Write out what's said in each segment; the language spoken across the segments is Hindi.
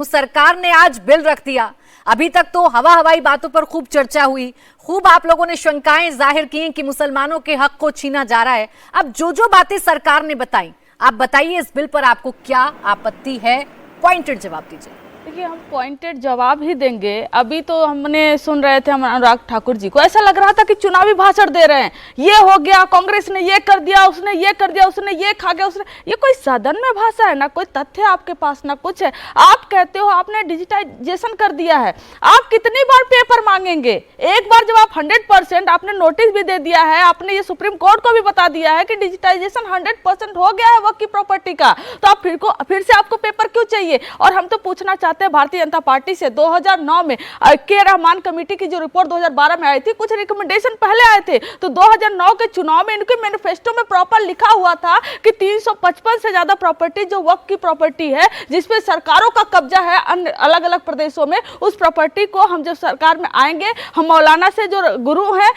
सरकार ने आज बिल रख दिया। अभी तक तो हवाई बातों पर खूब चर्चा हुई, खूब आप लोगों ने शंकाएं जाहिर की कि मुसलमानों के हक को छीना जा रहा है। अब जो बातें सरकार ने बताई, आप बताइए इस बिल पर आपको क्या आपत्ति है? पॉइंटेड जवाब दीजिए। देखिए, हम पॉइंटेड जवाब ही देंगे। अभी तो हमने सुन रहे थे हम अनुराग ठाकुर जी को, ऐसा लग रहा था कि चुनावी भाषण दे रहे हैं। ये हो गया, कांग्रेस ने ये कर दिया, उसने ये कर दिया, उसने ये खा गया, उसने ये। कोई सदन में भाषा है? ना कोई तथ्य आपके पास, ना कुछ है। आप कहते हो आपने डिजिटाइजेशन कर दिया है, आप कितनी बार पेपर मांगेंगे? एक बार जब आप 100% आपने नोटिस भी दे दिया है, आपने ये सुप्रीम कोर्ट को भी बता दिया है कि डिजिटाइजेशन 100% हो गया है वक्त की प्रॉपर्टी का, तो आप फिर से आपको पेपर क्यों चाहिए? और हम तो पूछना चाहते हैं भारतीय जनता पार्टी से, 2009 में के रहमान कमेटी की जो रिपोर्ट 2012 में आई थी, कुछ रिकमेंडेशन पहले आए थे, तो 2009 के चुनाव में इनके मैनिफेस्टो में प्रॉपर लिखा हुआ था कि 355 से ज्यादा प्रॉपर्टी जो वक्त की प्रॉपर्टी है, जिसपे सरकारों का कब्जा है अन्य अलग अलग प्रदेशों में, उस प्रॉपर्टी को हम जब सरकार में आएंगे, हम मौलाना से जो गुरु हैं,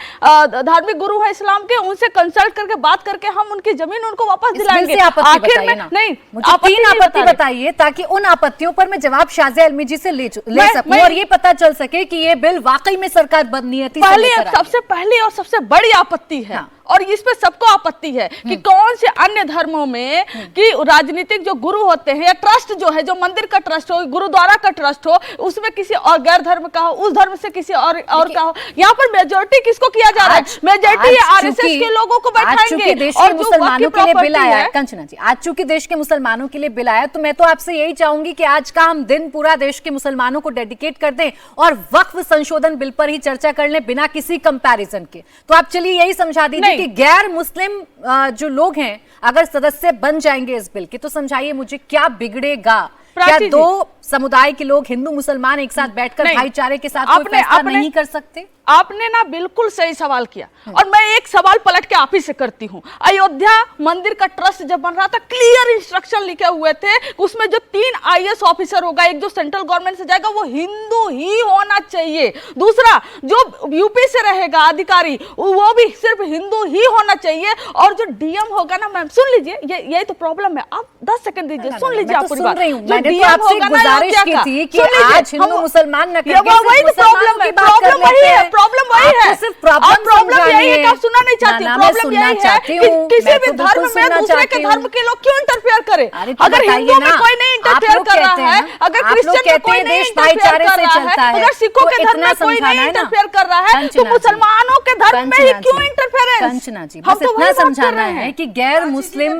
धार्मिक गुरु हैं इस्लाम के, उनसे कंसल्ट करके बात करके हम उनकी जमीन उनको वापस दिलाएंगे। आखिर में नहीं, मुझे 3 आपत्ति बताइए ताकि उन आपत्तियों पर मैं जवाब शाजिया इल्मी जी से ले सकूं और ये पता चल सके कि ये बिल वाकई में सरकार बदनीयती से लेकर आई है। सबसे पहली और सबसे बड़ी आपत्ति है, हाँ। और इस पे सबको आपत्ति है कि कौन से अन्य धर्मों में कि राजनीतिक जो गुरु होते हैं या ट्रस्ट जो है, जो मंदिर का ट्रस्ट हो, गुरुद्वारा का ट्रस्ट हो, उसमें किसी और गैर धर्म का हो, उस धर्म से किसी और का हो। यहाँ पर मेजोरिटी किसको किया जा रहा है? मेजोरिटी आरएसएस के लोगों को बैठाएंगे। देश के मुसलमानों के लिए बिल आया है, कंचना जी, आज चूंकि देश के मुसलमानों के लिए बिल आया, तो मैं तो आपसे यही चाहूंगी कि आज का हम दिन पूरा देश के मुसलमानों को डेडिकेट कर दें और वक्फ संशोधन बिल पर ही चर्चा कर लें बिना किसी कंपैरिजन के। तो आप चलिए यही समझा दीजिए कि गैर मुस्लिम जो लोग हैं अगर सदस्य बन जाएंगे इस बिल के, तो समझाइए मुझे क्या बिगड़ेगा? क्या 2 समुदाय के लोग, हिंदू मुसलमान, एक साथ बैठकर भाईचारे के साथ कोई फैसला नहीं कर सकते? आपने ना बिल्कुल सही सवाल किया, और मैं एक सवाल पलट के आप ही से करती हूँ। अयोध्या मंदिर का ट्रस्ट जब बन रहा था, क्लियर इंस्ट्रक्शन लिखे हुए थे, उसमें जो 3 आईएएस ऑफिसर होगा, एक जो सेंट्रल गवर्नमेंट से जाएगा, वो हिंदू ही होना चाहिए। दूसरा जो यूपी से रहेगा अधिकारी, वो भी सिर्फ हिंदू ही होना चाहिए। और जो डीएम होगा ना, मैम सुन लीजिए, यही तो प्रॉब्लम है। आप 10 सेकंड दीजिए, सुन लीजिए। आप पूरी बात, जो डीएम होगा ना, गुजारिश की थी कि आज हिंदू मुसलमान न करके मुसलमानों की बात कर लेते हैं। प्रॉब्लम वही है, सिर्फ प्रॉब्लम यही है कि आप सुनना नहीं चाहती। प्रॉब्लम यही है कि किसी भी धर्म में दूसरे के धर्म के लोग क्यों इंटरफेयर करें? अगर हिंदू में कोई नहीं इंटरफेयर कर रहा है, अगर क्रिश्चियन में कोई नहीं इंटरफेयर कर रहा है, अगर सिखों के धर्म में कोई नहीं इंटरफेयर कर रहा है, तो मुसलमानों के धर्म में ही क्यों इंटरफेरेंस? कंचना जी, बस इतना समझाना है कि गैर मुस्लिम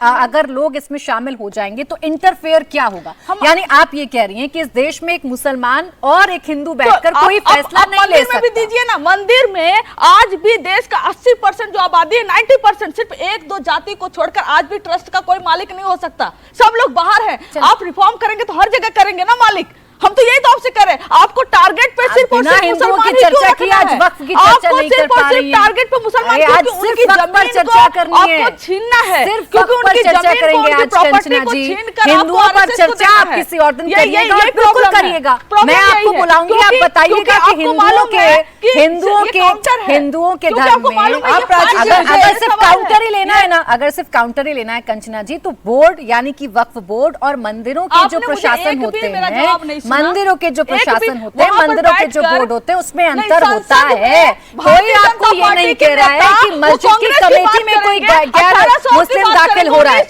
अगर लोग इसमें शामिल हो जाएंगे तो इंटरफेयर क्या होगा? यानी आप ये कह रही हैं कि इस देश में एक मुसलमान और एक हिंदू बैठकर कोई फैसला नहीं ले सकता। दीजिए ना, मंदिर में आज भी देश का 80% जो आबादी है, 90% सिर्फ 1-2 जाति को छोड़कर आज भी ट्रस्ट का कोई मालिक नहीं हो सकता। सब लोग बाहर हैं। आप रिफॉर्म करेंगे तो हर जगह करेंगे ना मालिक। हम तो यही तो आपसे करें, आपको टारगेट पे सिर्फ और सिर्फ मुसलमान की चर्चा की, आज वक्त की चर्चा नहीं कर पा रही हैं। टारगेट पे मुसलमान आज उनकी जमीन चर्चा करनी है, आपको छीनना है, क्योंकि उनकी चर्चा करेंगे आज कंचना जी। हिंदुओं पर चर्चा आप किसी और दिन करिएगा, बिल्कुल करिएगा। मैं आपको बुलाऊंगी, आप बताइएगा कि हिंदुओं के धर्म में अगर सिर्फ काउंटर ही लेना है ना, अगर सिर्फ काउंटर ही लेना है कंचना जी, तो बोर्ड यानी कि वक्फ बोर्ड और मंदिरों के जो प्रशासन होते हैं, मंदिरों के जो प्रशासन होते हैं, मंदिरों के जो बोर्ड होते हैं, उसमें अंतर होता है। कोई आपको ये नहीं कह रहा है कि मस्जिद की कमेटी में कोई गैर मुस्लिम दाखिल हो रहा है।